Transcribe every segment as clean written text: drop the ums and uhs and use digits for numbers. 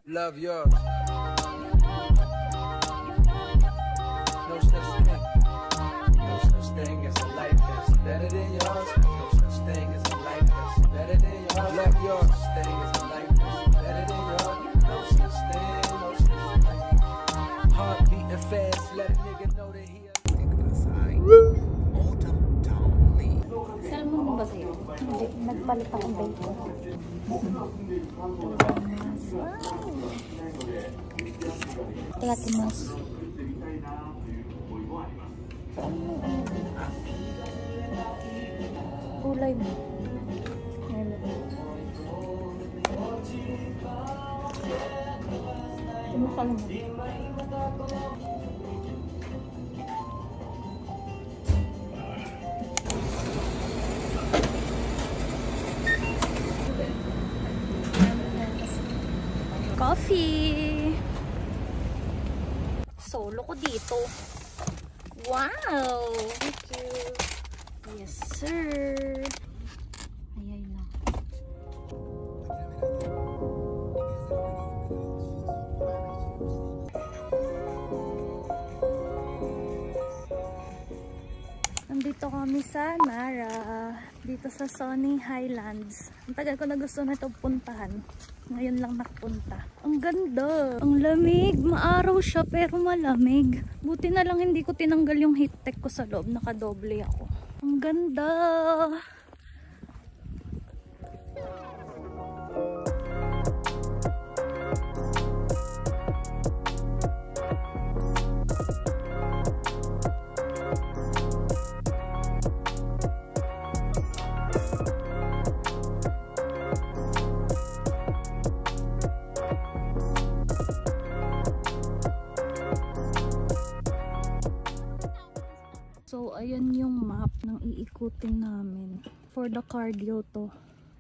Love yours. No such thing. No such thing as a life that's better than yours. No such thing as a life that's better than yours. Love yours. No such thing as a life that's better than yours. No such thing. No such thing. Heart beating fast. Let a nigga know that he. Salmon ba sa'yo? Hindi. Nagpalit akong bacon. Tatimas. Kulay mo. Mukha mo. Coffee! Solo ko dito. Wow! Thank you. Yes, sir. Ayay na. Nandito kami sa Nara. Dito sa Sunny Highlands. Ang tagal ko na gusto na ito puntahan. Ngayon lang nakapunta. Ang ganda. Ang lamig. Maaraw siya pero malamig. Buti na lang hindi ko tinanggal yung heat tech ko sa loob. Nakadoble ako. Ang ganda. So, ayan yung map ng iikutin namin. For the cardio to.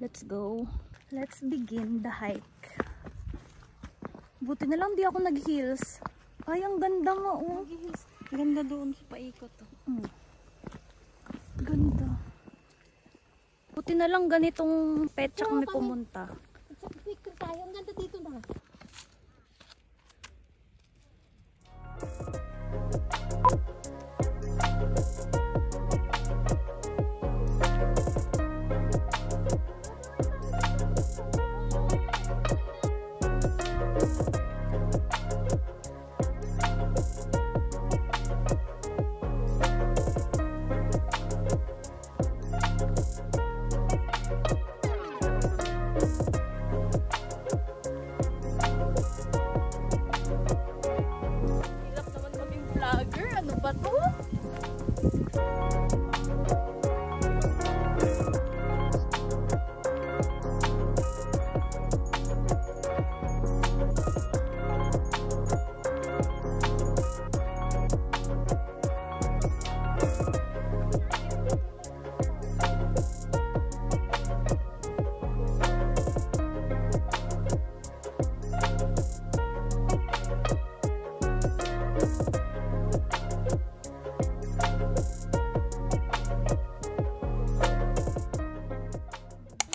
Let's go. Let's begin the hike. Buti na lang di ako nag-heels. Ay, ang ganda nga oh. Ganda doon sa paikot to. Ganda. Buti na lang ganitong petsa kami pumunta. Picture tayo. Ang ganda dito na.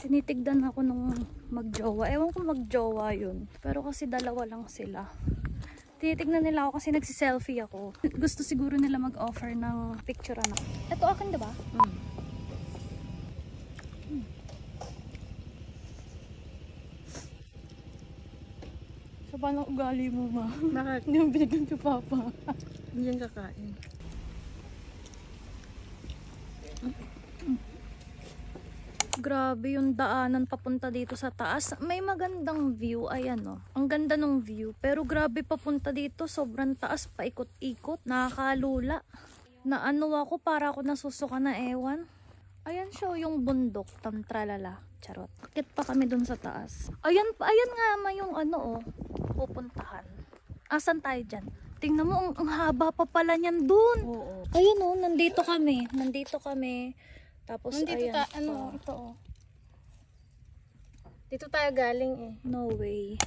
Tinitigdan ako nung magjowa. Ewan ko magjowa yun. Pero kasi dalawa lang sila. Tinitignan nila ako kasi nagsiselfie ako. Gusto siguro nila mag-offer ng picture na. Ito akin diba? So, paano ugali mo ma? Bakit? Hindi mo binigyan si Papa. Hindi yan kakain. Grabe yung daanan papunta dito sa taas. May magandang view. Ayan o. Ang ganda ng view. Pero grabe papunta dito. Sobrang taas. Paikot-ikot. Nakakalula. Na ano ako. Para ako nasusuka na ewan. Ayan siya yung bundok. Tamtralala. Charot. Akit pa kami dun sa taas. Ayan nga yung ano o. Pupuntahan. Asan tayo dyan? Tingnan mo. Ang haba pa pala niyan dun. Oo. Ayun o. Nandito kami. Nandito kami. Tapos nandito ayan, ito oh. Dito tayo galing eh. No way.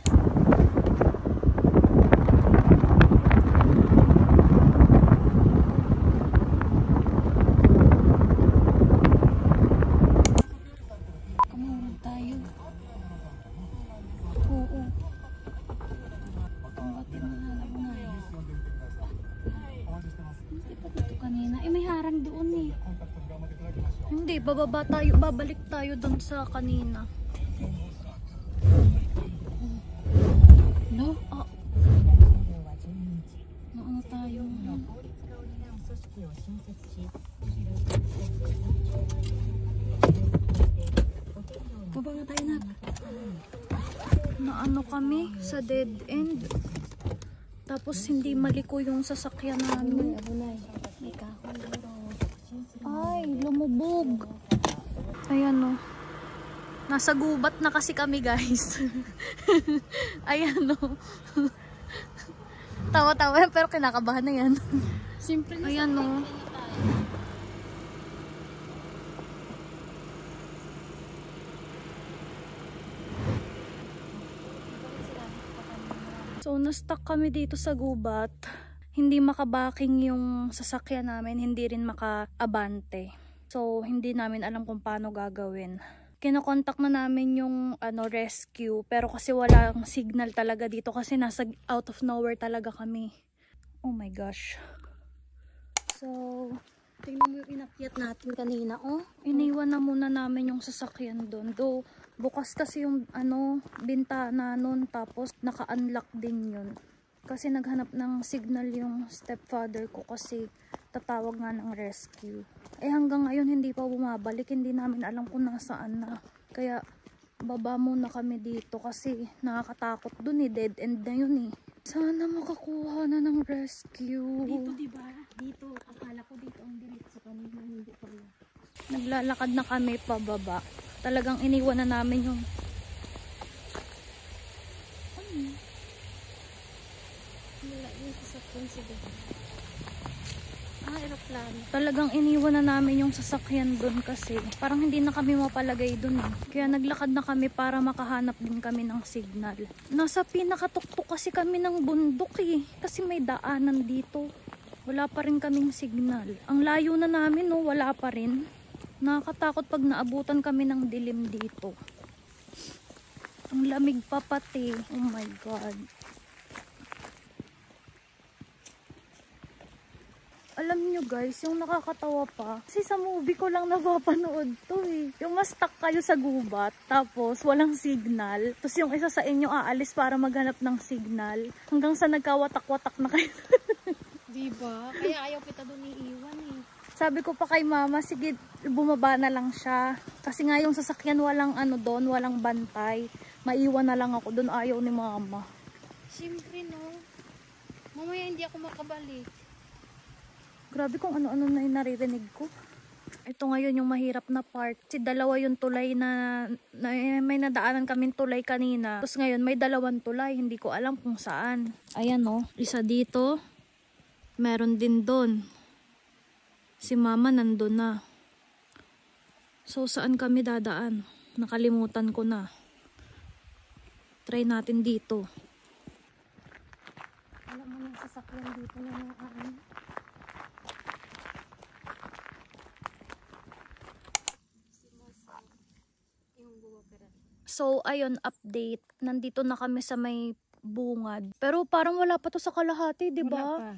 Kumawag tayo. Oo. bababa tayo, babalik tayo dun sa kanina. No? Ah. Oo tayo. Baba nga tayo na. Naano kami sa dead end. Tapos hindi maliko yung sasakyan namin. Ay, lumubog. Ayan o. Nasa gubat na kasi kami guys. Ayan o. Tawa-tawa pero kinakabahan na yan. Simple na. Ayan o. So, na-stuck kami dito sa gubat. Hindi makabaking yung sasakyan namin, hindi rin maka-abante. So, hindi namin alam kung paano gagawin. Kinokontak na namin yung rescue, pero kasi walang signal talaga dito kasi nasa out of nowhere talaga kami. Oh my gosh. So, Tingnan mo yung inakyat natin kanina, oh. iniwan na muna namin yung sasakyan doon. Though, bukas kasi yung bintana nun, tapos naka-unlock din yun. Kasi naghanap ng signal yung stepfather ko kasi tatawag nga ng rescue. Eh hanggang ngayon hindi pa bumabalik, hindi namin alam kung nasaan na. Kaya baba muna kami dito kasi nakakatakot dun dead end na yun eh. Sana makakuha na ng rescue. Dito, diba? Dito. Akala ko dito ang diretso sa kanina. Hindi pala. Naglalakad na kami pababa. Talagang iniwan na namin yung Wala yung sasakyan sa dito. Aeroplano. Talagang iniwan na namin yung sasakyan doon kasi parang hindi na kami mapalagay doon eh. Kaya naglakad na kami para makahanap din kami ng signal. Nasa pinakatuktok kasi kami ng bundok eh. Kasi may daanan dito. Wala pa rin kaming signal. Ang layo na namin no, wala pa rin. Nakakatakot pag naabutan kami ng dilim dito. Ang lamig pa pati. Oh my God. Alam nyo guys, yung nakakatawa pa, kasi sa movie ko lang napapanood to eh. Yung mas stuck kayo sa gubat, tapos walang signal, tapos yung isa sa inyo aalis para maghanap ng signal, hanggang sa nagkawatak-watak na kayo. Diba? Kaya ayaw kita doon iiwan eh. Sabi ko pa kay mama, sige bumaba na lang siya. Kasi nga yung sasakyan walang doon, walang bantay. Maiwan na lang ako doon, ayaw ni mama. Siyempre no. Mamaya hindi ako makabalik. Grabe kung ano-ano na yung naririnig ko. Ito ngayon yung mahirap na part. Si dalawa yung tulay na may nadaanan kaming tulay kanina. Tapos ngayon may dalawang tulay. Hindi ko alam kung saan. Ayan o. Isa dito. Meron din doon. Si mama nandun na. So saan kami dadaan? Nakalimutan ko na. Try natin dito. Alam mo yung sasakyan dito na yung So, ayun, update. Nandito na kami sa may bungad. Pero parang wala pa to sa kalahati, di ba?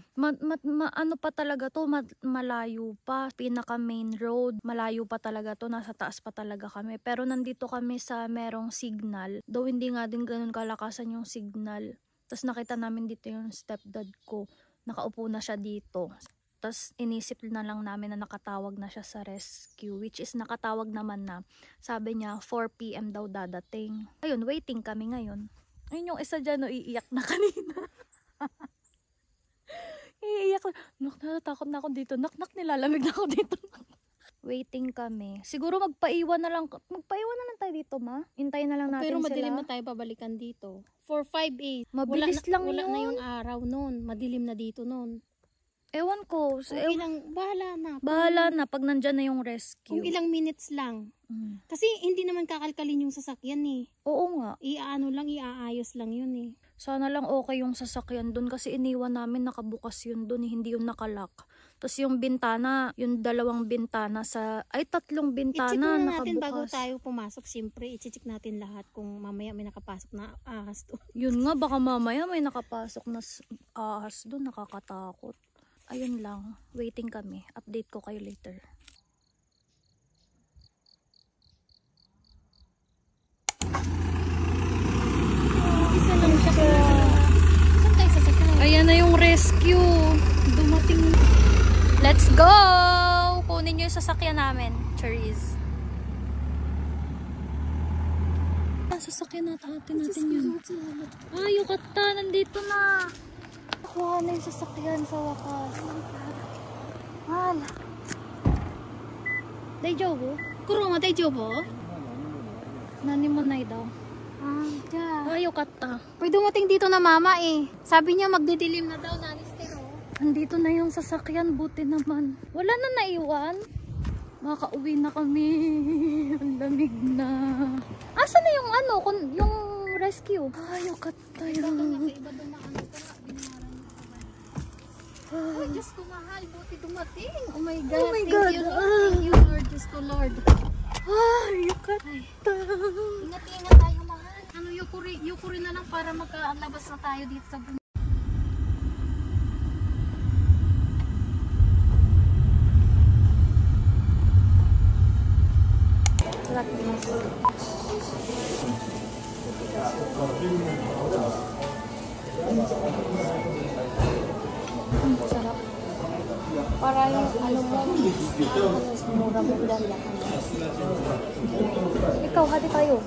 Ano pa talaga to? Malayo pa. Pinaka main road. Malayo pa talaga to. Nasa taas pa talaga kami. Pero nandito kami sa merong signal. Though hindi nga din ganun kalakasan yung signal. Tapos nakita namin dito yung stepdad ko. Nakaupo na siya dito. Tapos inisip na lang namin na nakatawag na siya sa rescue, which is nakatawag naman na. Sabi niya 4 PM daw dadating. Ayun, waiting kami ngayon. Ayun yung isa dyan, no, iiyak na kanina. Iiyak na. Natatakot na ako dito. Nak, nilalamig na ako dito. Waiting kami. Siguro magpaiwan na lang tayo dito, ma. Hintayin na lang natin pero sila. madilim na tayo babalikan dito. For 5 days. Mabilis lang wala yun. na yung araw noon. Madilim na dito noon. Ewan ko. Bahala na. Pag nandyan na yung rescue. Kung ilang minutes lang. Kasi hindi naman kakalkalin yung sasakyan eh. Oo nga. Iaayos lang yun eh. Sana lang okay yung sasakyan dun kasi iniwan namin nakabukas yun dun, hindi yun nakalock. Tapos yung bintana, yung 2 bintana ay 3 bintana I-check muna nakabukas. natin bago tayo pumasok. Siyempre, i-check natin lahat kung mamaya may nakapasok na ahas doon. Yun nga, baka mamaya may nakapasok na ahas dun, nakakatakot. Ayun lang, waiting kami. Update ko kayo later. rescue. Dumating. Let's go! Kunin nyo yung sasakyan namin. Cherries. Sasakyan natin yun. Ay, yukata. Nandito na. Nakuha na yung sasakyan sa wakas. Mahal. Daijobu? Kuruma daijoubu? Nani mo na daw. Ah, Ay, yukata. Pwede dumating dito na mama eh. Sabi niya magdidilim na daw, nanistero. Andito na yung sasakyan. Buti naman. Wala na naiwan. Makauwi na kami. Ang lamig na. Asa na yung ano? Yung rescue? Ay, yukata yun. Iba dumaan ko na. Ay, Diyos ko mahal. Buti dumating. Oh my God. Oh my God. Thank you, Lord. Thank you, Lord. Diyos ko, Lord. Ay, yukata. Ingat-ingat tayo mahal. Ano, yukuri na lang para makalabas na tayo dito sa bundok. Sarap. Para yung ano mo, mura mo dala. Ikaw, hati tayo.